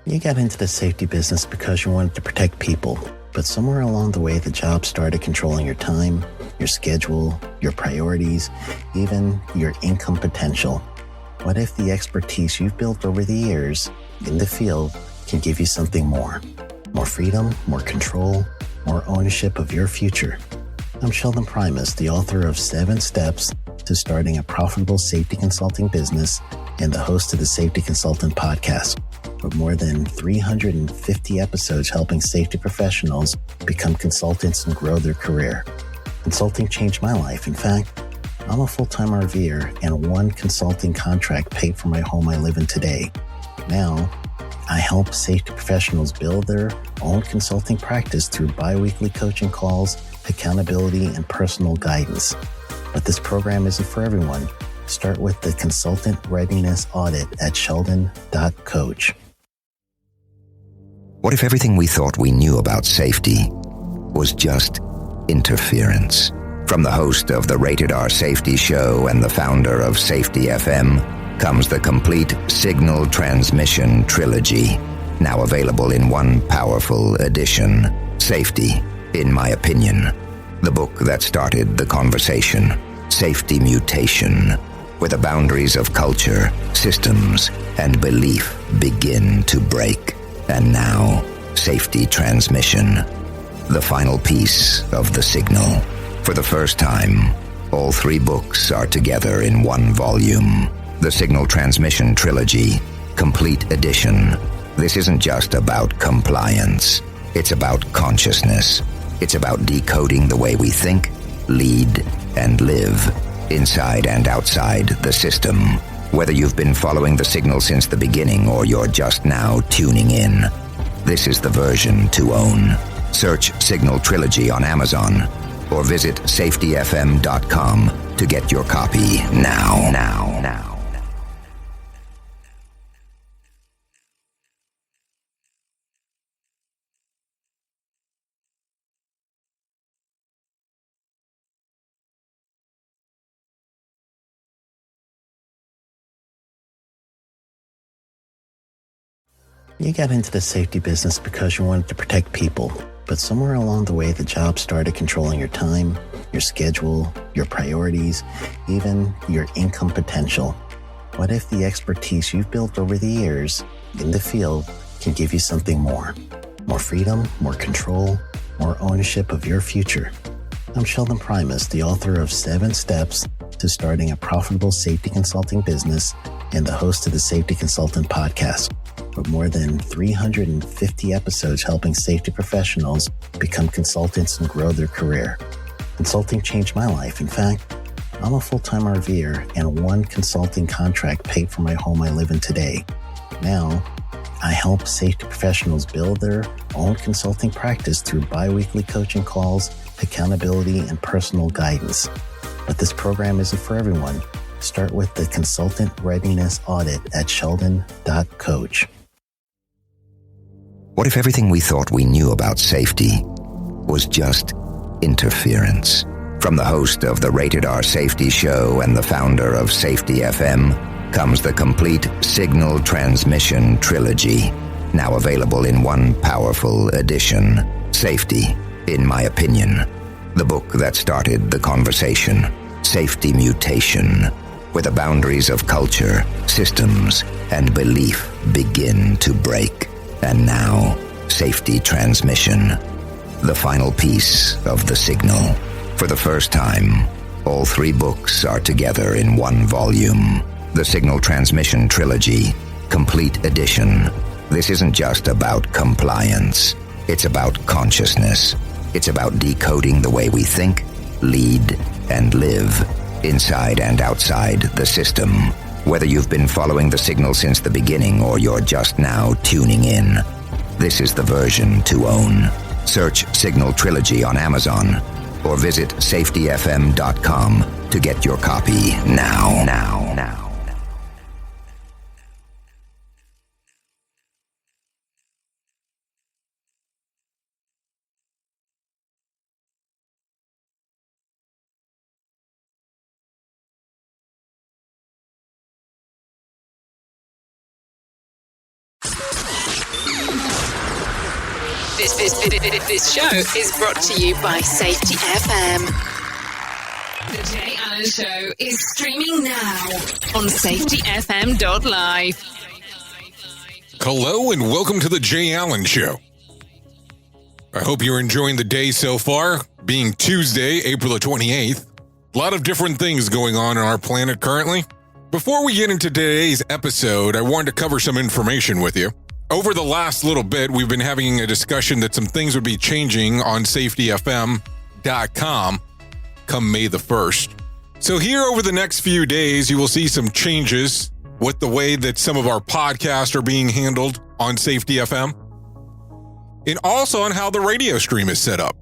You got into the safety business because you wanted to protect people, but somewhere along the way the job started controlling your time, your schedule, your priorities, even your income potential. What if the expertise you've built over the years in the field can give you something more? More freedom, more control, more ownership of your future. I'm Sheldon Primus, the author of 7 Steps to Starting a Profitable Safety Consulting Business and the host of the Safety Consultant Podcast, with more than 350 episodes helping safety professionals become consultants and grow their career. Consulting changed my life. In fact, I'm a full-time RVer, and one consulting contract paid for my home I live in today. Now, I help safety professionals build their own consulting practice through bi-weekly coaching calls, accountability, and personal guidance. But this program isn't for everyone. Start with the Consultant Readiness Audit at sheldon.coach. What if everything we thought we knew about safety was just interference? From the host of the Rated R Safety Show and the founder of Safety FM comes the complete Signal Transmission Trilogy, now available in one powerful edition. Safety, in my opinion, the book that started the conversation. Safety Mutation, where the boundaries of culture, systems, and belief begin to break. And now, Safety Transmission, the final piece of the signal. For the first time, all 3 books are together in one volume. The Signal Transmission Trilogy, Complete Edition. This isn't just about compliance. It's about consciousness. It's about decoding the way we think, lead, and live, inside and outside the system. Whether you've been following the signal since the beginning or you're just now tuning in, this is the version to own. Search Signal Trilogy on Amazon or visit safetyfm.com to get your copy now. You got into the safety business because you wanted to protect people, but somewhere along the way the job started controlling your time, your schedule, your priorities, even your income potential. What if the expertise you've built over the years in the field can give you something more? More freedom, more control, more ownership of your future. I'm Sheldon Primus, the author of 7 Steps to Starting a Profitable Safety Consulting Business and the host of the Safety Consultant Podcast, with more than 350 episodes helping safety professionals become consultants and grow their career. Consulting changed my life. In fact, I'm a full-time RVer, and one consulting contract paid for my home I live in today. Now, I help safety professionals build their own consulting practice through bi-weekly coaching calls, accountability, and personal guidance. But this program isn't for everyone. Start with the Consultant Readiness Audit at sheldon.coach. What if everything we thought we knew about safety was just interference? From the host of the Rated R Safety Show and the founder of Safety FM comes the complete Signal Transmission Trilogy, now available in one powerful edition. Safety, in my opinion, the book that started the conversation. Safety Mutation, where the boundaries of culture, systems, and belief begin to break. And now, Safety Transmission, the final piece of the signal. For the first time, all 3 books are together in one volume. The Signal Transmission Trilogy, Complete Edition. This isn't just about compliance. It's about consciousness. It's about decoding the way we think, lead, and live, inside and outside the system. Whether you've been following the signal since the beginning or you're just now tuning in, this is the version to own. Search Signal Trilogy on Amazon or visit safetyfm.com to get your copy now. This show is brought to you by Safety FM. The Jay Allen Show is streaming now on safetyfm.live. Hello and welcome to the Jay Allen Show. I hope you're enjoying the day so far, being Tuesday, April the 28th. A lot of different things going on our planet currently. Before we get into today's episode, I wanted to cover some information with you. Over the last little bit, we've been having a discussion that some things would be changing on safetyfm.com come May the 1st. So here over the next few days, you will see some changes with the way that some of our podcasts are being handled on Safety FM, and also on how the radio stream is set up.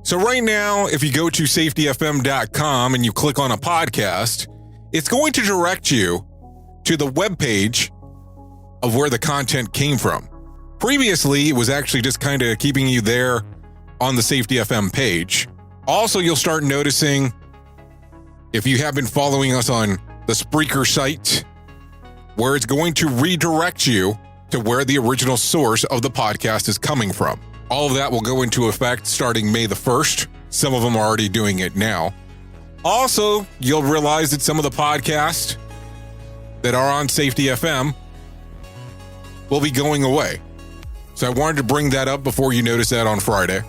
So right now, if you go to safetyfm.com and you click on a podcast, it's going to direct you to the webpage of where the content came from. Previously, it was actually just kind of keeping you there on the Safety FM page. Also, you'll start noticing, if you have been following us on the Spreaker site, where it's going to redirect you to where the original source of the podcast is coming from. All of that will go into effect starting May the 1st. Some of them are already doing it now. Also, you'll realize that some of the podcasts that are on Safety FM will be going away. So I wanted to bring that up before you notice that on Friday.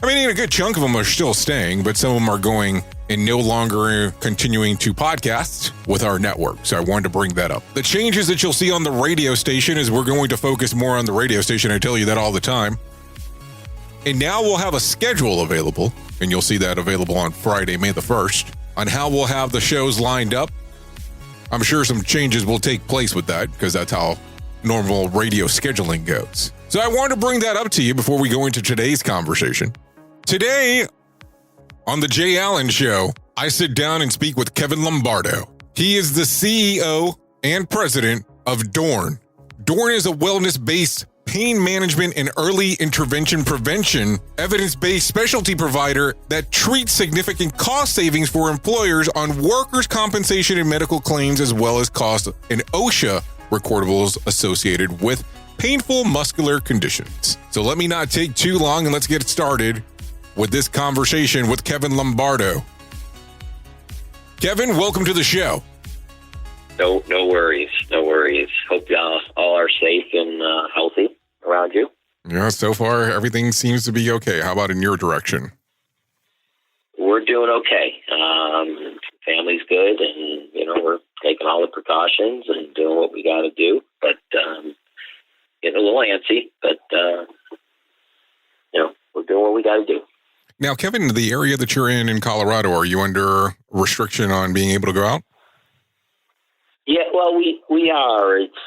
I mean, a good chunk of them are still staying, but some of them are going and no longer continuing to podcast with our network. So I wanted to bring that up. The changes that you'll see on the radio station is we're going to focus more on the radio station. I tell you that all the time. And now we'll have a schedule available, and you'll see that available on Friday, May the 1st, on how we'll have the shows lined up. I'm sure some changes will take place with that because that's how normal radio scheduling goes. So I wanted to bring that up to you before we go into today's conversation. Today, on the Jay Allen Show, I sit down and speak with Kevin Lombardo. He is the CEO and president of Dorn. Dorn is a wellness-based pain management and early intervention prevention evidence-based specialty provider that treats significant cost savings for employers on workers' compensation and medical claims, as well as cost and OSHA recordables associated with painful muscular conditions. So let me not take too long and let's get started with this conversation with Kevin Lombardo. Kevin, welcome to the show. No worries. Hope y'all all are safe and healthy around you. Yeah, so far everything seems to be okay. How about in your direction? We're doing okay. Family's good, and we're taking all the precautions and doing what we got to do. But getting a little antsy, but we're doing what we got to do. Now, Kevin, the area that you're in Colorado, are you under restriction on being able to go out? Yeah, well, we are. It's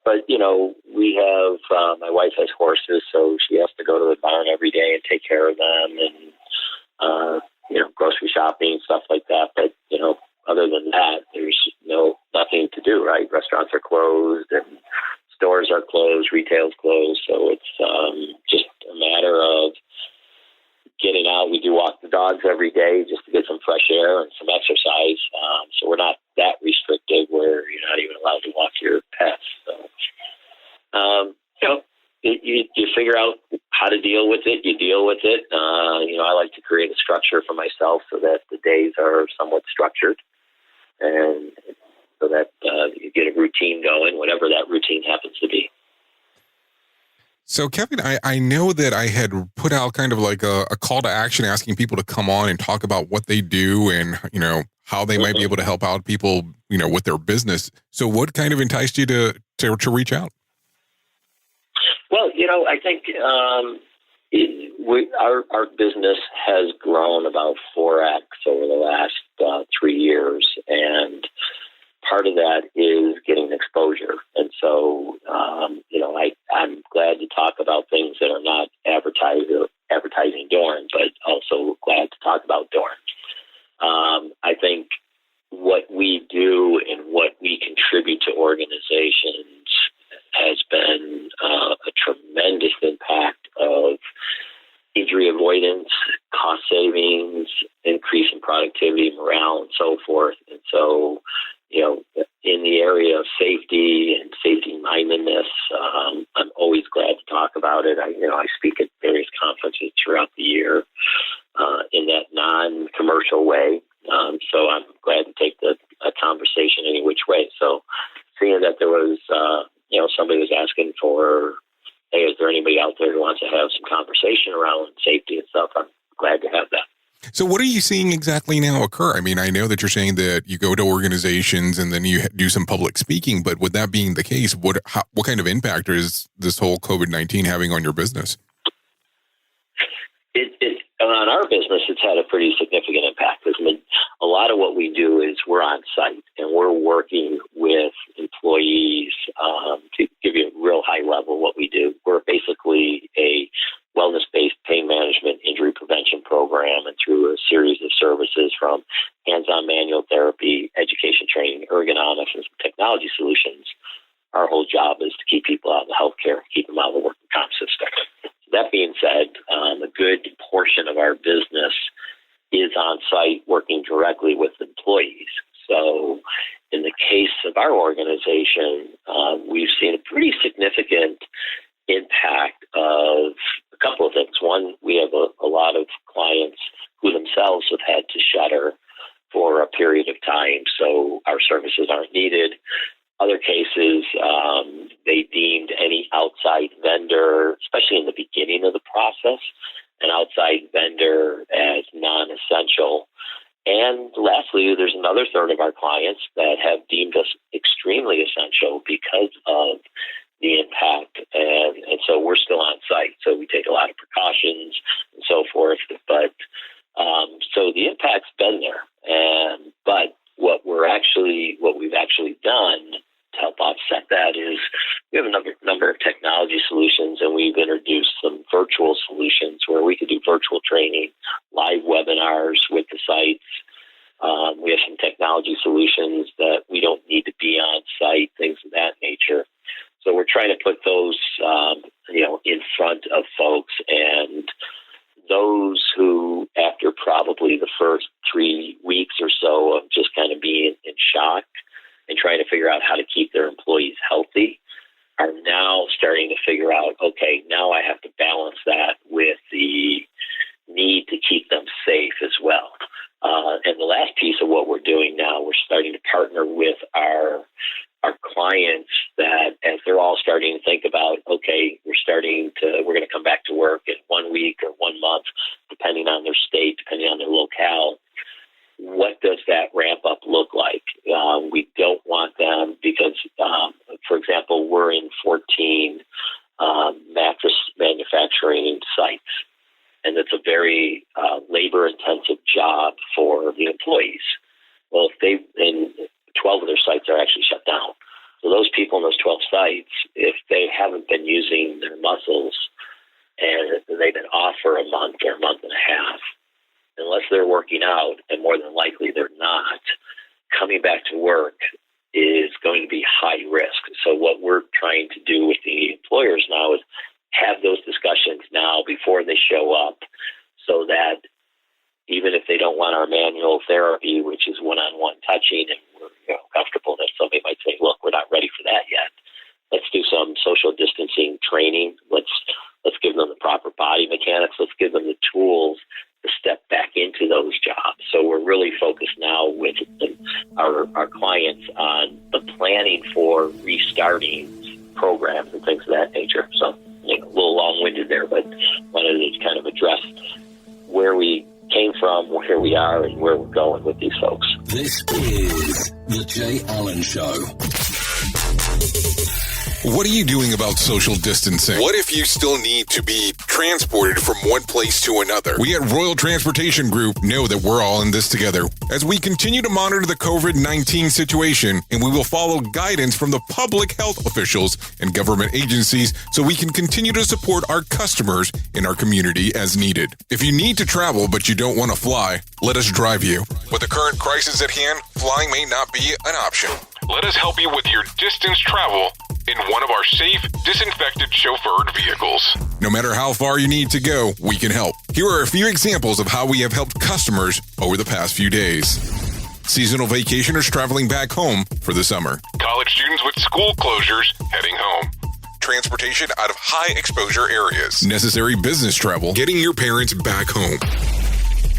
but we have my wife has horses, so she has to go to the barn every day and take care of them, and grocery shopping, stuff like that. But other than that, there's nothing to do. Right? Restaurants are closed and stores are closed, retail's closed, so it's just a matter of getting out. We do walk the dogs every day just to get some fresh air and some exercise. So we're not that restricted where you're not even allowed to walk your pets. So, you figure out how to deal with it. You deal with it. I like to create a structure for myself so that the days are somewhat structured, and so that you get a routine going, whatever that routine happens to be. So, Kevin, I know that I had put out kind of like a call to action asking people to come on and talk about what they do and, how they might be able to help out people, with their business. So what kind of enticed you to reach out? Well, I think our business has grown about 4x over the last 3 years, and part of that is getting exposure. And so, I'm glad to talk about things that are not advertising Dorn, but also glad to talk about Dorn. I think what we do and what we contribute to organizations has been a tremendous impact of injury avoidance, cost savings, increase in productivity, morale, and so forth. And so, in the area of safety and safety mindedness, I'm always glad to talk talk about it. I speak at various conferences throughout the year in that non-commercial way. So I'm glad to take a conversation any which way. So seeing that there was, somebody was asking for, hey, is there anybody out there who wants to have some conversation around safety and stuff? I'm glad to have that. So what are you seeing exactly now occur? I mean, I know that you're saying that you go to organizations and then you do some public speaking, but with that being the case, what kind of impact is this whole COVID-19 having on your business? On our business, it's had a pretty significant impact. I mean, a lot of what we do is we're on site and we're working with employees. To give you a real high level what we do, we're basically a wellness-based pain management injury prevention program, and through a series of services from hands-on manual therapy, education training, ergonomics, and some technology solutions, our whole job is to keep people out of the healthcare, keep them out of the working comp system. That being said, a good portion of our business is on site working directly with employees. So in the case of our organization, we've seen a pretty significant impact of a couple of things. One, we have a lot of clients who themselves have had to shutter for a period of time, so our services aren't needed. Other cases, they deemed any outside vendor, especially in the beginning of the process, an outside vendor as non-essential. And lastly, there's another third of our clients that have deemed us extremely essential because of the impact. And so we're still on site. So we take a lot of precautions and so forth. But so the impact's been there. But what we've actually done to help offset that is we have a number of technology solutions, and we've introduced some virtual solutions where we could do virtual training, live webinars with the sites. We have some technology solutions that we don't need to be on site, things of that nature. So we're trying to put those, in front of folks, and those who, after probably the first 3 weeks or so of just kind of being in shock and trying to figure out how to keep their employees healthy, are now starting to figure out, okay, now I have to balance that with the need to keep them safe as well. And the last piece of what we're doing now, we're starting to partner with our clients that as they're all starting to think about, okay, we're going to come back to work in 1 week or 1 month, depending on their state, depending on their locale. What does that ramp up look like? We don't want them because, for example, we're in 14 mattress manufacturing sites, and it's a very labor-intensive job for the employees. Well, and 12 of their sites are actually shut down. So those people in those 12 sites, if they haven't been using their muscles and they've been off for a month or a month and a half, unless they're working out, and more than likely they're not, coming back to work is going to be high risk. So what we're trying to do with the employers now is have those discussions now before they show up, so that even if they don't want our manual therapy, which is one-on-one touching, and we're comfortable that somebody might say, look, we're not ready for that yet. Let's do some social distancing training. Let's give them the proper body mechanics. Let's give them the tools to step back into those jobs. So we're really focused now with our clients on the planning for restarting programs and things of that nature. So a little long-winded there, but wanted to kind of address where we came from, where we are, and where we're going with these folks. This is The Jay Allen Show. What are you doing about social distancing? What if you still need to be transported from one place to another? We at Royal Transportation Group know that we're all in this together as we continue to monitor the COVID-19 situation, and we will follow guidance from the public health officials and government agencies so we can continue to support our customers in our community as needed. If you need to travel but you don't want to fly, let us drive you. With the current crisis at hand, flying may not be an option. Let us help you with your distance travel in one of our safe, disinfected, chauffeured vehicles. No matter how far you need to go, we can help. Here are a few examples of how we have helped customers over the past few days. Seasonal vacationers traveling back home for the summer. College students with school closures heading home. transportation out of high exposure areas, necessary business travel, getting your parents back home.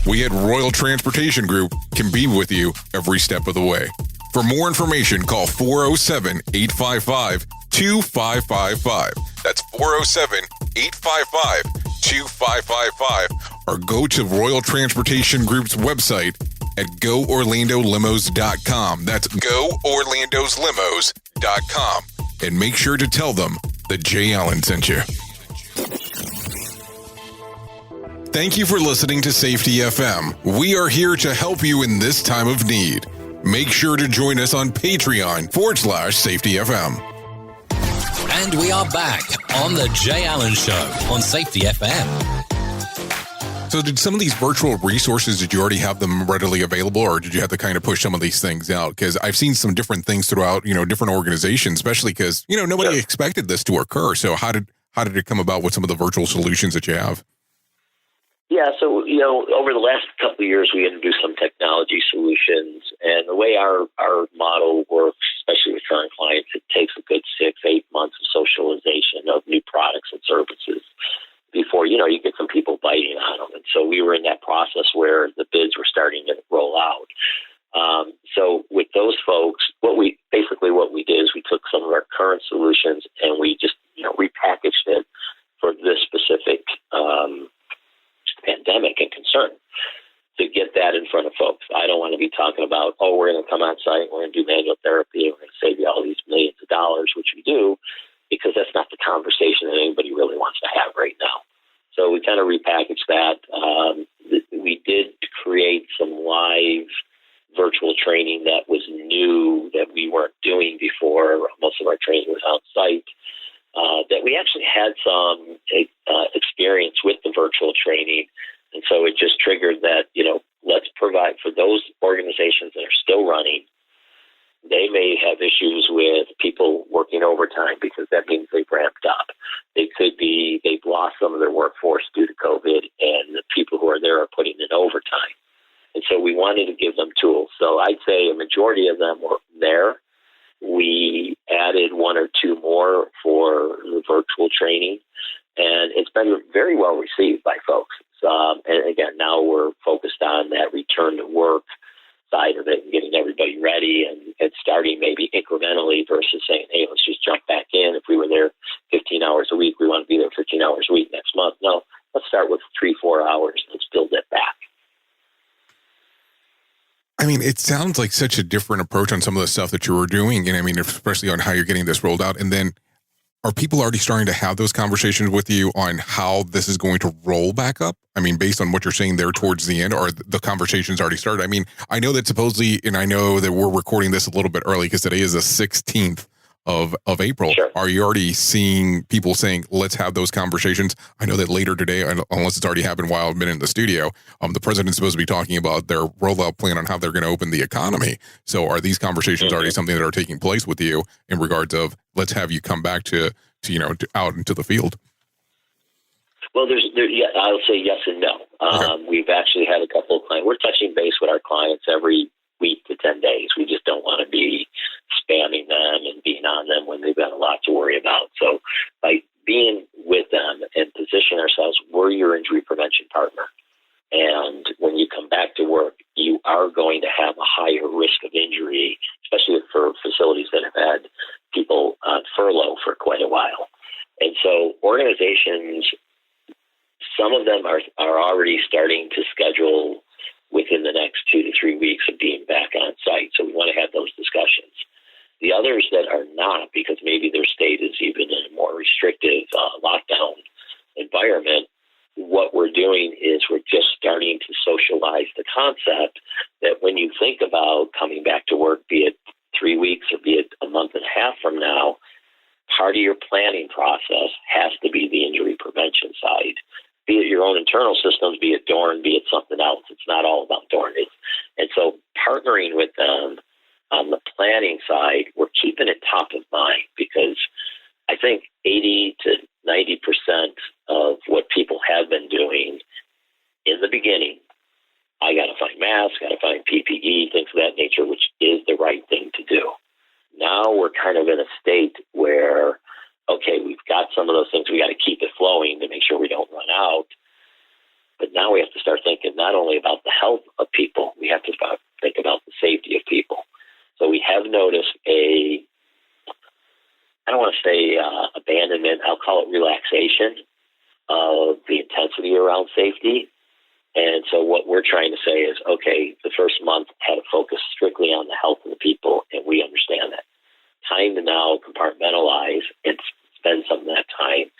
We at Royal Transportation Group can be with you every step of the way. For more information, call 407-855-2555. That's 407-855-2555. Or go to Royal Transportation Group's website at GoOrlandoLimos.com. That's GoOrlandosLimos.com. And make sure to tell them that Jay Allen sent you. Thank you for listening to Safety FM. We are here to help you in this time of need. Make sure to join us on Patreon/Safety FM. And we are back on the Jay Allen Show on Safety FM. So did some of these virtual resources, did you already have them readily available, or did you have to kind of push some of these things out? Because I've seen some different things throughout, different organizations, especially because, nobody expected this to occur. So how did it come about with some of the virtual solutions that you have? Yeah, so, over the last couple of years, we introduced some technology solutions. And the way our model works, especially with current clients, it takes a good 6-8 months of socialization of new products and services before, you get some people biting on them. And so we were in that process where the bids were starting to roll out. So with those folks, what we did is we took some of our current solutions and we just, repackaged it for this specific pandemic and concern to get that in front of folks. I don't want to be talking about, we're going to come on site, we're going to do manual therapy, we're going to save you all these millions of dollars, which we do, because that's not the conversation that anybody really wants to have right now. So we kind of repackaged that. We did create some live virtual training that was new that we weren't doing before. Most of our training was on site. That we actually had some experience with the virtual training. And so it just triggered that, let's provide for those organizations that are still running. They may have issues with people working overtime because that means they've ramped up. It could be they've lost some of their workforce due to COVID, and the people who are there are putting in overtime. And so we wanted to give them tools. So I'd say a majority of them were there. We added 1 or 2 more for the virtual training, and it's been very well received by folks. And again, now we're focused on that return to work side of it and getting everybody ready and starting maybe incrementally versus saying, hey, let's just jump back in. If we were there 15 hours a week, we want to be there 15 hours a week next month. No, let's start with 3-4 hours. Let's build it back. I mean, it sounds like such a different approach on some of the stuff that you were doing. And I mean, especially on how you're getting this rolled out. And then are people already starting to have those conversations with you on how this is going to roll back up? I mean, based on what you're saying there towards the end, or the conversations already started? I mean, I know that supposedly, and I know that we're recording this a little bit early because today is the 16th of April. Sure. Are you already seeing people saying, let's have those conversations? I know that later today, unless it's already happened while I've been in the studio, the president's supposed to be talking about their rollout plan on how they're going to open the economy. So are these conversations already something that are taking place with you in regards of, let's have you come back to out into the field? Well, yeah, I'll say yes and no. Okay. We've actually had a couple of clients. We're touching base with our clients every week to 10 days. We just don't want to be spamming them and being on them when they've got a lot to worry about. So by being with them and position ourselves, we're your injury prevention partner. And when you come back to work, you are going to have a higher risk of injury, especially for facilities that have had people on furlough for quite a while. And so organizations, some of them are already starting to schedule within the next 2 to 3 weeks of being back on site. So we want to have those discussions. The others that are not, because maybe their state is even in a more restrictive lockdown environment, what we're doing is we're just starting to socialize the concept that when you think about coming back to work, be it 3 weeks or be it a month and a half from now, part of your planning process has to be the injury prevention side. Be it your own internal systems, be it Dorn, be it something else. It's not all about Dorn. And so partnering with them on the planning side, we're keeping it top of mind because I think 80 to 90% of what people have been doing in the beginning, I got to find masks, got to find PPE, things of that nature, which is the right thing to do. Now we're kind of in a state where okay, we've got some of those things. We got to keep it flowing to make sure we don't run out. But now we have to start thinking not only about the health of people, we have to think about the safety of people. So we have noticed I don't want to say abandonment, I'll call it relaxation of the intensity around safety. And so what we're trying to say is, okay, the first month had to focus strictly on the health of the people, and we understand that. Time to now compartmentalize and spend some of that time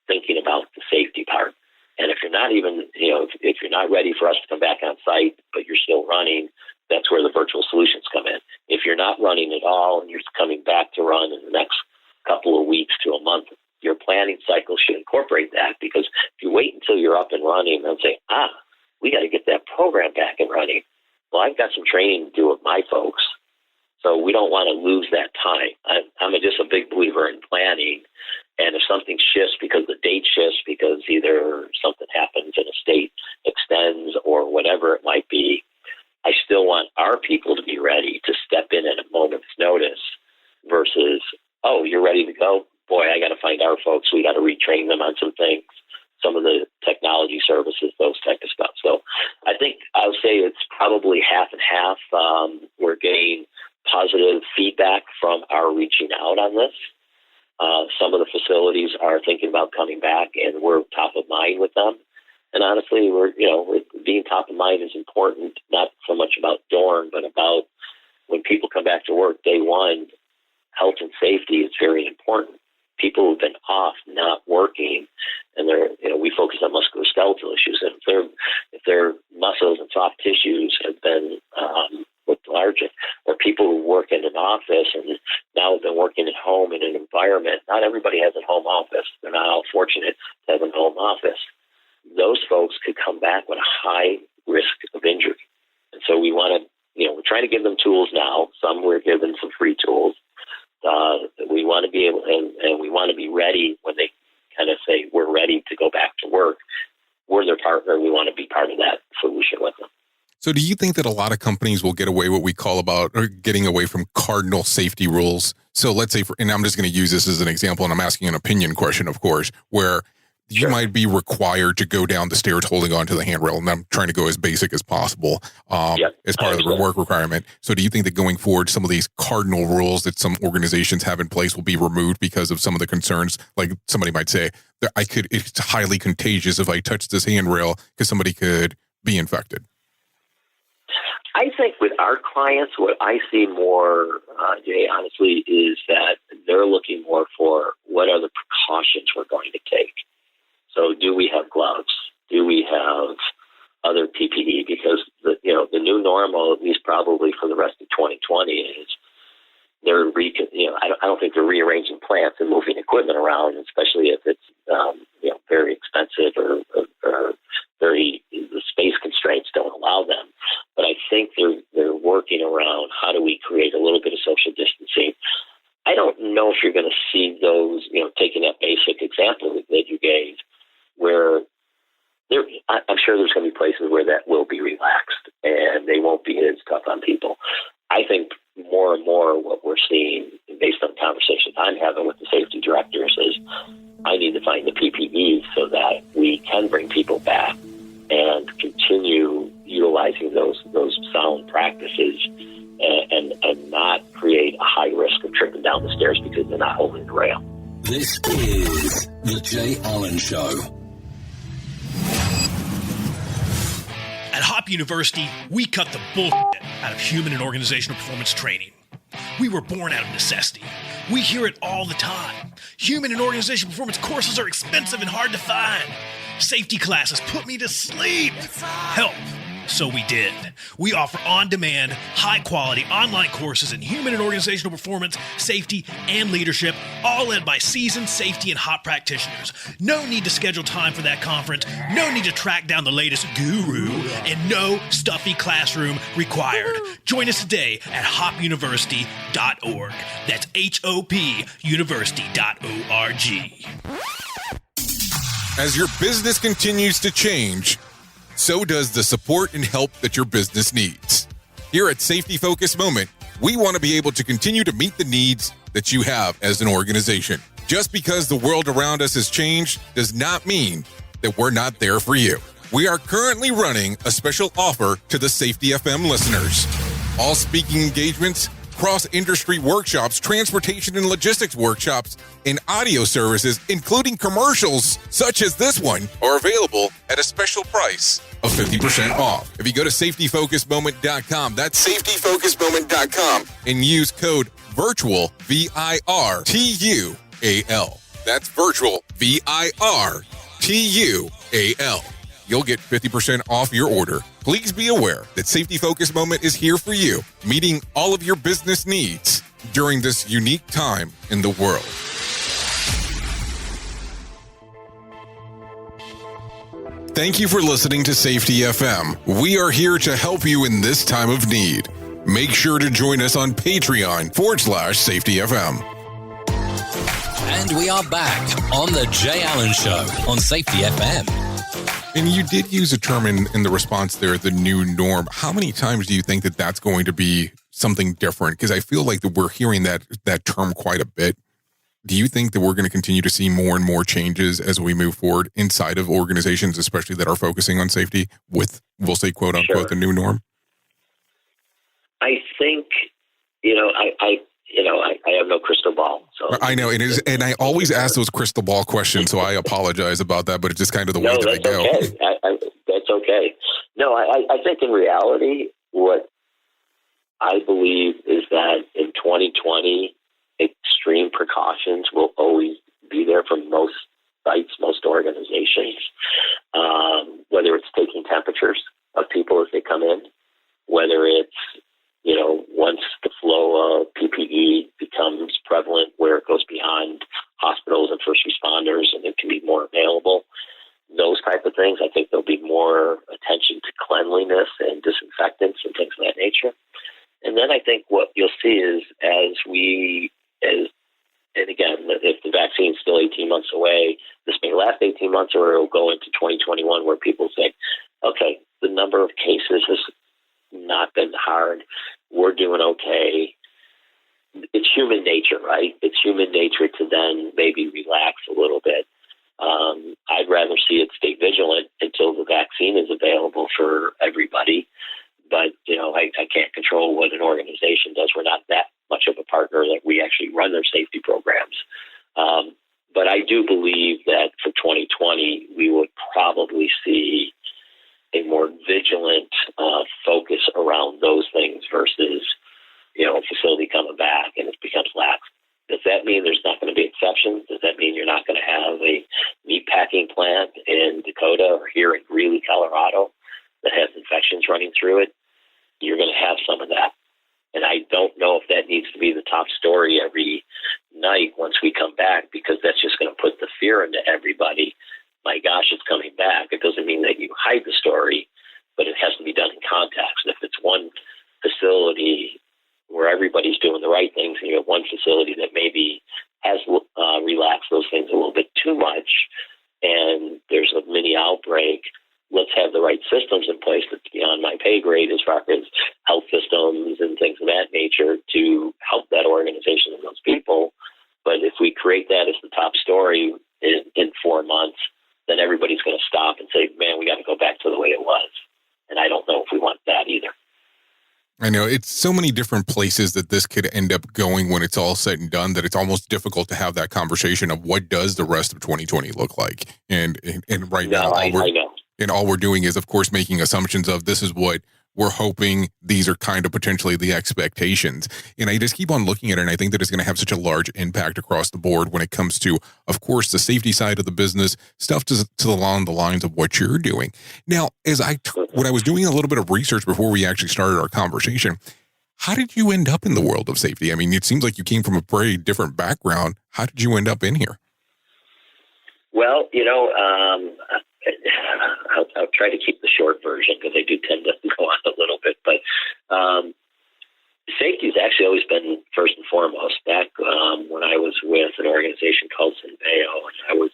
thinking about the safety part. And if you're not even, if you're not ready for us to come back on site, but you're still running, that's where the virtual solutions come in. If you're not running at all and you're coming back to run in the next couple of weeks to a month, your planning cycle should incorporate that, because if you wait until you're up and running and say, we got to get that program back and running. Well, I've got some training to do with my folks, so we don't want to lose that time. I'm just a big believer in planning, and if something shifts because the date shifts because either something happens and a state extends or whatever it might be, I still want our people to be ready to step in at a moment's notice versus, oh, you're ready to go? Boy, I got to find our folks. We got to retrain them on some things, some of the technology services, those type of stuff. So I think I'll say it's probably half and half. We're getting positive feedback from our reaching out on this. Some of the facilities are thinking about coming back, and we're top of mind with them. And honestly, being top of mind is important, not so much about Dorn, but about when people come back to work day one, health and safety is very important. People who've been off, not working, and we focus on musculoskeletal issues. And if their muscles and soft tissues have been lethargic, or people who work in an office and now have been working at home in an environment, not everybody has a home office. They're not all fortunate to have a home office. Those folks could come back with a high risk of injury. And so we want to, we're trying to give them tools now. Some we're giving some free tools. We want to be able, and we want to be ready when they kind of say, we're ready to go back to work. We're their partner. We want to be part of that solution with them. So do you think that a lot of companies will get away what we call getting away from cardinal safety rules? So let's say, and I'm just going to use this as an example, and I'm asking an opinion question, of course, where you might be required to go down the stairs holding onto the handrail, and I'm trying to go as basic as possible as part of the work requirement. So do you think that going forward, some of these cardinal rules that some organizations have in place will be removed because of some of the concerns? Like somebody might say, it's highly contagious if I touch this handrail because somebody could be infected. I think with our clients, what I see more, Jay, honestly, is that they're looking more for what are the precautions we're going to take. So do we have gloves? Do we have other PPE? Because the new normal, at least probably for the rest of 2020, is I don't think they're rearranging plants and moving equipment around, especially if it's very expensive or the space constraints don't allow them. But I think they're working around how do we create a little bit of social distancing. I don't know if you're going to see those, taking that basic example that you gave, where I'm sure there's going to be places where that will be relaxed and they won't be as tough on people. I think more and more what we're seeing, based on conversations I'm having with the safety directors, is I need to find the PPE so that we can bring people back and continue utilizing those sound practices and not create a high risk of tripping down the stairs because they're not holding the rail. This is The Jay Allen Show. At Hop University, we cut the bullshit out of human and organizational performance training. We were born out of necessity. We hear it all the time. Human and organizational performance courses are expensive and hard to find. Safety classes put me to sleep. Help. So we did. We offer on-demand, high-quality online courses in human and organizational performance, safety, and leadership, all led by seasoned safety and hot practitioners. No need to schedule time for that conference, no need to track down the latest guru, and no stuffy classroom required. Join us today at hopuniversity.org. That's HOP university.org. As your business continues to change, so does the support and help that your business needs. Here at Safety Focus Moment, we want to be able to continue to meet the needs that you have as an organization. Just because the world around us has changed does not mean that we're not there for you. We are currently running a special offer to the Safety FM listeners. All speaking engagements, cross-industry workshops, transportation and logistics workshops, and audio services, including commercials such as this one, are available at a special price of 50% off. If you go to safetyfocusmoment.com, that's safetyfocusmoment.com, and use code VIRTUAL, VIRTUAL. That's virtual, VIRTUAL. You'll get 50% off your order. Please be aware that Safety Focus Moment is here for you, meeting all of your business needs during this unique time in the world. Thank you for listening to Safety FM. We are here to help you in this time of need. Make sure to join us on Patreon/Safety FM. And we are back on the Jay Allen Show on Safety FM. And you did use a term in the response there, the new norm. How many times do you think that that's going to be something different? Because I feel like that we're hearing that term quite a bit. Do you think that we're going to continue to see more and more changes as we move forward inside of organizations, especially that are focusing on safety with, we'll say, quote unquote, the new norm? I think, I have no crystal ball. So I know it is, and I always ask those crystal ball questions, so I apologize about that, but it's just kind of the way that I go. Okay. That's okay. No, I think in reality, what I believe is that in 2020, extreme precautions will always be there for most sites, most organizations, whether it's taking temperatures of people as they come in, whether it's, once the flow of PPE becomes prevalent where it goes beyond hospitals and first responders and it can be more available, those type of things. I think there'll be more attention to cleanliness and disinfectants and things of that nature. And then I think what you'll see is and again, if the vaccine's still 18 months away, this may last 18 months or it'll go into 2021 where people say, okay, the number of cases has not been hard. We're doing okay. It's human nature, right? It's human nature to then maybe relax a little bit. I'd rather see it stay vigilant until the vaccine is available for everybody. But, I can't control what an organization does. We're not that much of a partner that we actually run their safety programs. But I do believe that for 2020, we would probably see a more vigilant focus around those things versus, a facility coming back and it becomes lax. Does that mean there's not going to be exceptions? Does that mean you're not going to have a meat packing plant in Dakota or here in Greeley, Colorado that has infections running through it? You're going to have some of that. And I don't know if that needs to be the top story every night once we come back, because that's just going to put the fear into everybody. My gosh, it's coming back. It doesn't mean that you hide the story, but it has to be done in context. And if it's one facility where everybody's doing the right things and you have one facility that maybe has relaxed those things a little bit too much and there's a mini outbreak, let's have the right systems in place that's beyond my pay grade as far as health systems and things of that nature to help that organization and those people. But if we create that as the top story in 4 months, then everybody's going to stop and say, man, we got to go back to the way it was. And I don't know if we want that either. I know it's so many different places that this could end up going when it's all said and done that it's almost difficult to have that conversation of what does the rest of 2020 look like. And right now, I know. And all we're doing is, of course, making assumptions of this is what we're hoping. These are kind of potentially the expectations. And I just keep on looking at it, and I think that it's going to have such a large impact across the board when it comes to, of course, the safety side of the business, stuff to along the lines of what you're doing. Now, when I was doing a little bit of research before we actually started our conversation, how did you end up in the world of safety? I mean, it seems like you came from a very different background. How did you end up in here? Well, I'll try to keep the short version because I do tend to go on a little bit. But safety has actually always been first and foremost. Back when I was with an organization called Synveo, and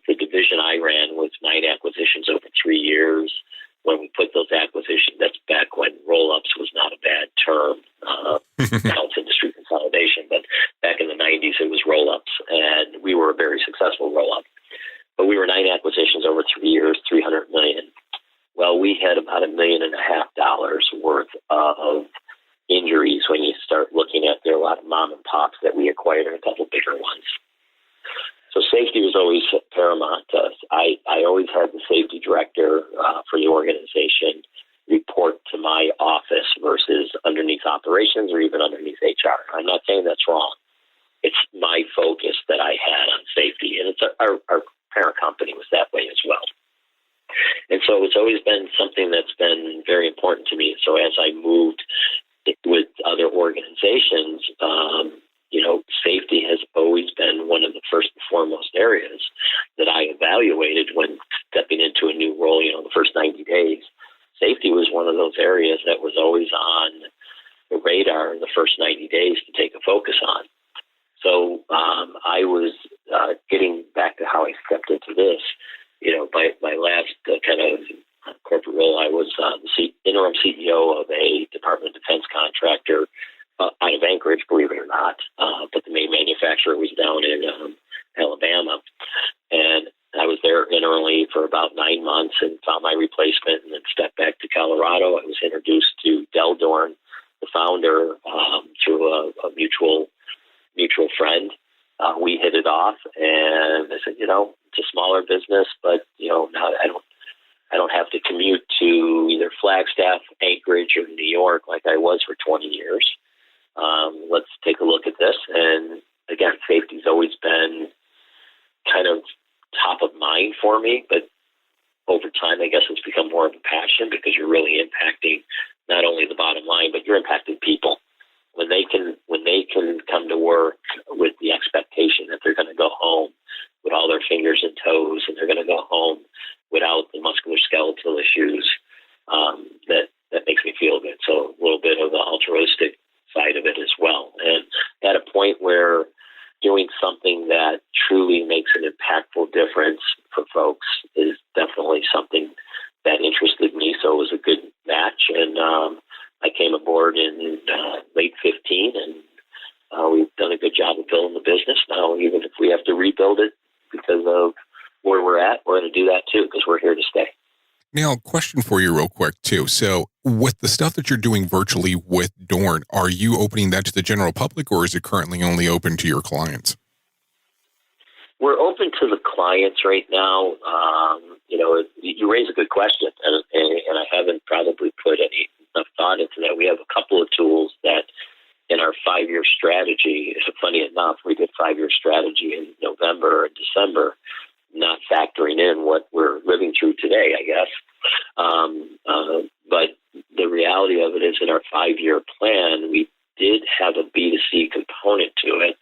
the division I ran was 9 acquisitions over 3 years. When we put those acquisitions, that's back when roll-ups was not a bad term. Now it's industry consolidation, but back in the 90s it was roll safety was always paramount to us. I always had the safety director for the organization report to my office versus underneath operations or even underneath HR. I'm not saying that's wrong. It's my focus that I had on safety, and it's our parent company was that way as well. And so it's always been something that's been very important to me. So as I moved with other organizations, safety has always been one of the first and foremost areas that I evaluated when stepping into a new role. The first 90 days, safety was one of those areas that was always on the radar in the first 90 days to take a focus on. So I was getting back to how I stepped into this. My last kind of corporate role, I was the interim CEO of a Department of Defense contractor out of Anchorage, believe it or not. But the main manufacturer was down in Alabama. And I was there internally for about 9 months and found my replacement and then stepped back to Colorado. I was introduced to Dorn, the founder, through a mutual friend. We hit it off, and I said, it's a smaller business, but now I don't have to commute to either Flagstaff, Anchorage, or New York like I was for 20 years. Let's take a look at this. And again, safety's always been kind of top of mind for me, but over time, I guess it's become more of a passion because you're really impacting not only the bottom line, but you're impacting people. When they can come to work with the expectation that they're going to go home with all their fingers and toes, and they're going to go home without the musculoskeletal issues, that makes me feel good. So a little bit of the altruistic side of it as well. And at a point where doing something that truly makes an impactful difference for folks is definitely something that interested me. So it was a good match. And I came aboard in late 15, and we've done a good job of building the business. Now, even if we have to rebuild it because of where we're at, we're going to do that too, because we're here to stay. Now, question for you real quick too. So with the stuff that you're doing virtually with Dorn, are you opening that to the general public, or is it currently only open to your clients? We're open to the clients right now. You raise a good question, and I haven't probably put enough thought into that. We have a couple of tools that in our 5-year strategy, funny enough, we did 5-year strategy in November and December, not factoring in what we're living through today, I guess. But the reality of it is in our 5-year plan, we did have a B2C component to it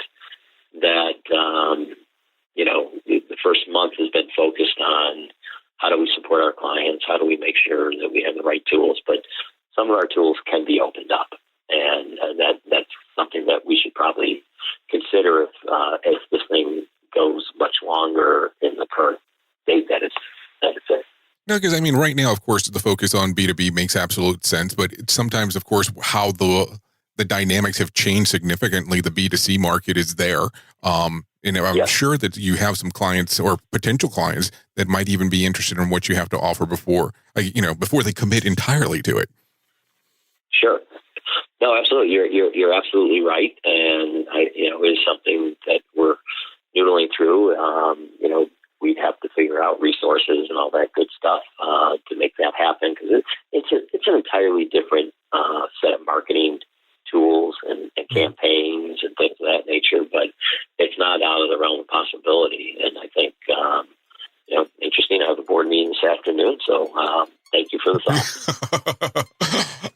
that, the first month has been focused on how do we support our clients? How do we make sure that we have the right tools? But some of our tools can be opened up. And that's something that we should probably consider if this thing goes much longer in the current state that it's in. No, because right now, of course, the focus on B2B makes absolute sense, but sometimes, of course, how the dynamics have changed significantly. The B2C market is there. And I'm sure that you have some clients or potential clients that might even be interested in what you have to offer before they commit entirely to it. Sure. No, absolutely. You're absolutely right. And it is something that we're noodling through. We'd have to figure out resources and all that good stuff to make that happen, because it's an entirely different set of marketing tools and campaigns and things of that nature, but it's not out of the realm of possibility. And I think, interesting. I have a board meeting this afternoon, so thank you for the thought.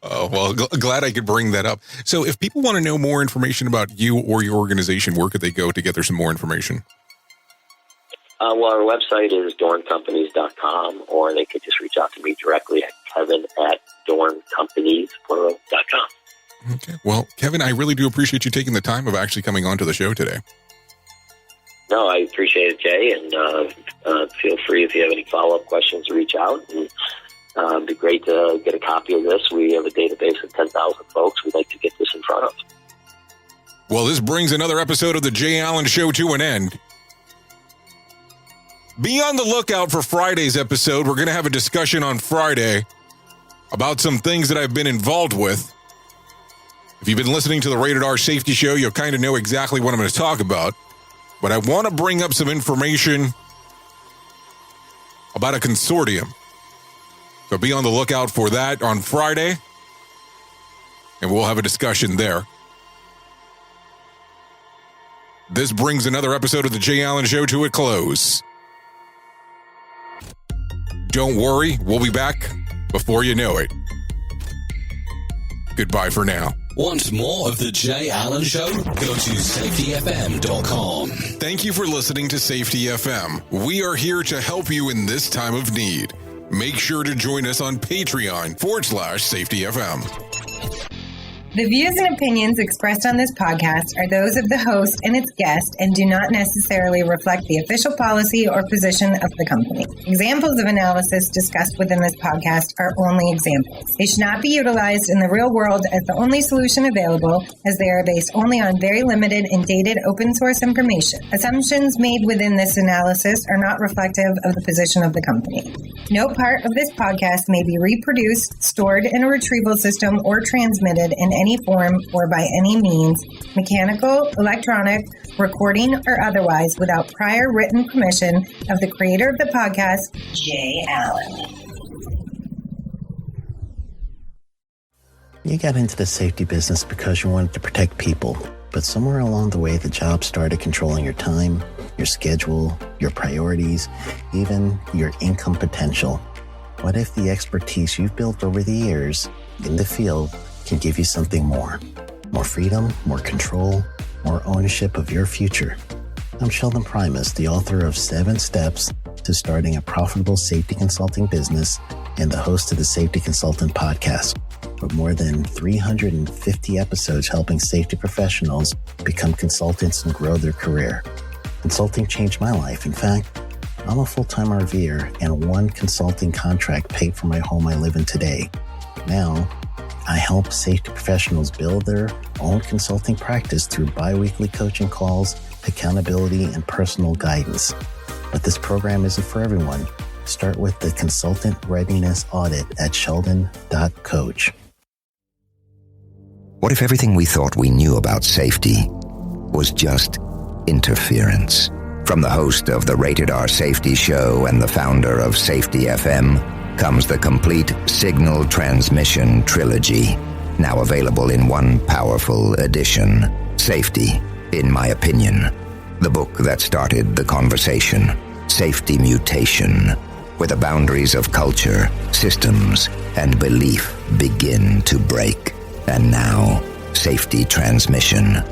Oh, well, glad I could bring that up. So if people want to know more information about you or your organization, where could they go to gather some more information? Well, our website is dorncompanies.com, or they could just reach out to me directly at kevin@dorncompanies.com. Okay. Well, Kevin, I really do appreciate you taking the time of actually coming on to the show today. No, I appreciate it, Jay, and feel free if you have any follow-up questions to reach out. And it'd be great to get a copy of this. We have a database of 10,000 folks we'd like to get this in front of. Well, this brings another episode of the Jay Allen Show to an end. Be on the lookout for Friday's episode. We're going to have a discussion on Friday about some things that I've been involved with. If you've been listening to the Rated R Safety Show, you'll kind of know exactly what I'm going to talk about. but I want to bring up some information about a consortium. So be on the lookout for that on Friday, and we'll have a discussion there. This brings another episode of the Jay Allen Show to a close. Don't worry, we'll be back before you know it. Goodbye for now. Want more of the Jay Allen Show? Go to safetyfm.com. Thank you for listening to Safety FM. We are here to help you in this time of need. Make sure to join us on Patreon.com/SafetyFM. The views and opinions expressed on this podcast are those of the host and its guest and do not necessarily reflect the official policy or position of the company. Examples of analysis discussed within this podcast are only examples. They should not be utilized in the real world as the only solution available, as they are based only on very limited and dated open source information. Assumptions made within this analysis are not reflective of the position of the company. No part of this podcast may be reproduced, stored in a retrieval system, or transmitted in any form or by any means, mechanical, electronic, recording, or otherwise, without prior written permission of the creator of the podcast, Jay Allen. You got into the safety business because you wanted to protect people, but somewhere along the way, the job started controlling your time, your schedule, your priorities, even your income potential. What if the expertise you've built over the years in the field can give you something more? More freedom, more control, more ownership of your future. I'm Sheldon Primus, the author of 7 Steps to Starting a Profitable Safety Consulting Business and the host of the Safety Consultant Podcast, with more than 350 episodes helping safety professionals become consultants and grow their career. Consulting changed my life. In fact, I'm a full-time RVer, and one consulting contract paid for my home I live in today. Now, I help safety professionals build their own consulting practice through bi-weekly coaching calls, accountability, and personal guidance. But this program isn't for everyone. Start with the Consultant Readiness Audit at sheldon.coach. What if everything we thought we knew about safety was just interference? From the host of the Rated R Safety Show and the founder of Safety FM comes the complete signal transmission trilogy, now available in one powerful edition. Safety, in my opinion, the book that started the conversation. Safety Mutation, where the boundaries of culture, systems, and belief begin to break. And now, Safety Transmission,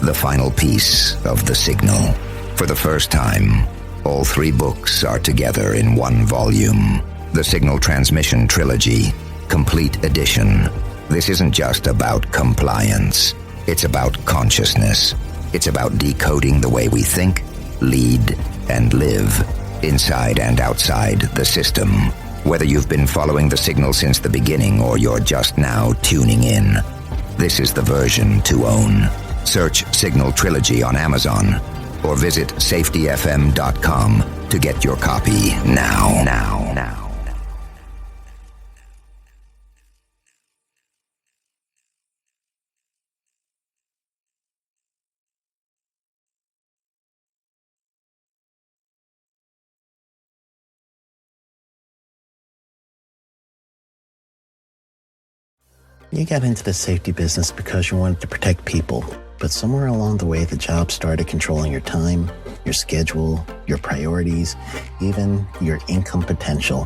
the final piece of the signal. For the first time, all 3 books are together in one volume. The Signal Transmission Trilogy, Complete Edition. This isn't just about compliance. It's about consciousness. It's about decoding the way we think, lead, and live, inside and outside the system. Whether you've been following the signal since the beginning or you're just now tuning in, this is the version to own. Search Signal Trilogy on Amazon or visit safetyfm.com to get your copy now. You got into the safety business because you wanted to protect people, but somewhere along the way, the job started controlling your time, your schedule, your priorities, even your income potential.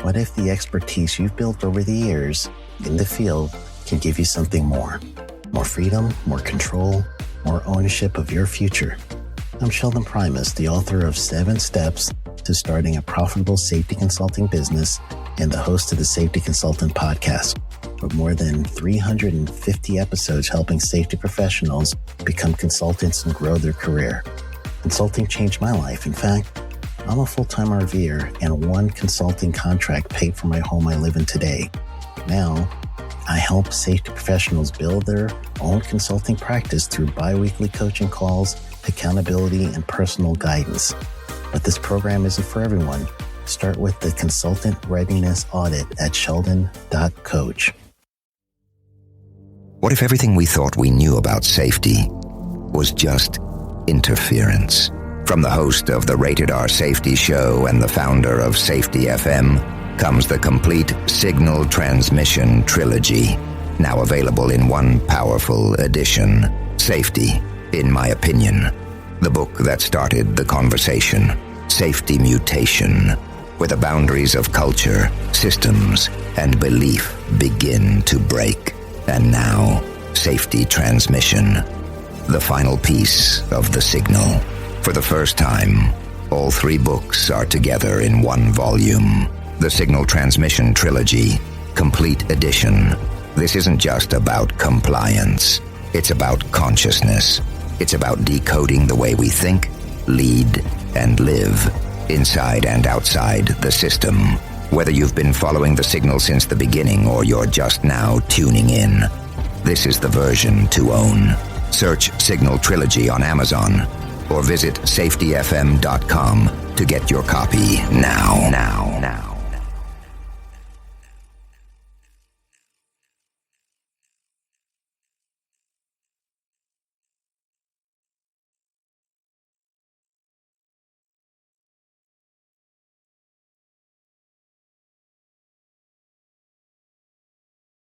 What if the expertise you've built over the years in the field can give you something more? More freedom, more control, more ownership of your future. I'm Sheldon Primus, the author of 7 Steps to Starting a Profitable Safety Consulting Business and the host of the Safety Consultant Podcast, with more than 350 episodes helping safety professionals become consultants and grow their career. Consulting changed my life. In fact, I'm a full-time RVer, and one consulting contract paid for my home I live in today. Now, I help safety professionals build their own consulting practice through bi-weekly coaching calls, accountability, and personal guidance. But this program isn't for everyone. Start with the Consultant Readiness Audit at sheldon.coach. What if everything we thought we knew about safety was just interference. From the host of the Rated R Safety Show and the founder of Safety FM comes the complete signal transmission trilogy, now available in one powerful edition. Safety, in my opinion, the book that started the conversation. Safety Mutation, where the boundaries of culture, systems, and belief begin to break. And now, Safety Transmission, the final piece of the signal. For the first time, all 3 books are together in one volume. The Signal Transmission Trilogy, Complete Edition. This isn't just about compliance. It's about consciousness. It's about decoding the way we think, lead, and live, inside and outside the system. Whether you've been following the signal since the beginning or you're just now tuning in, this is the version to own. Search Signal Trilogy on Amazon or visit safetyfm.com to get your copy now.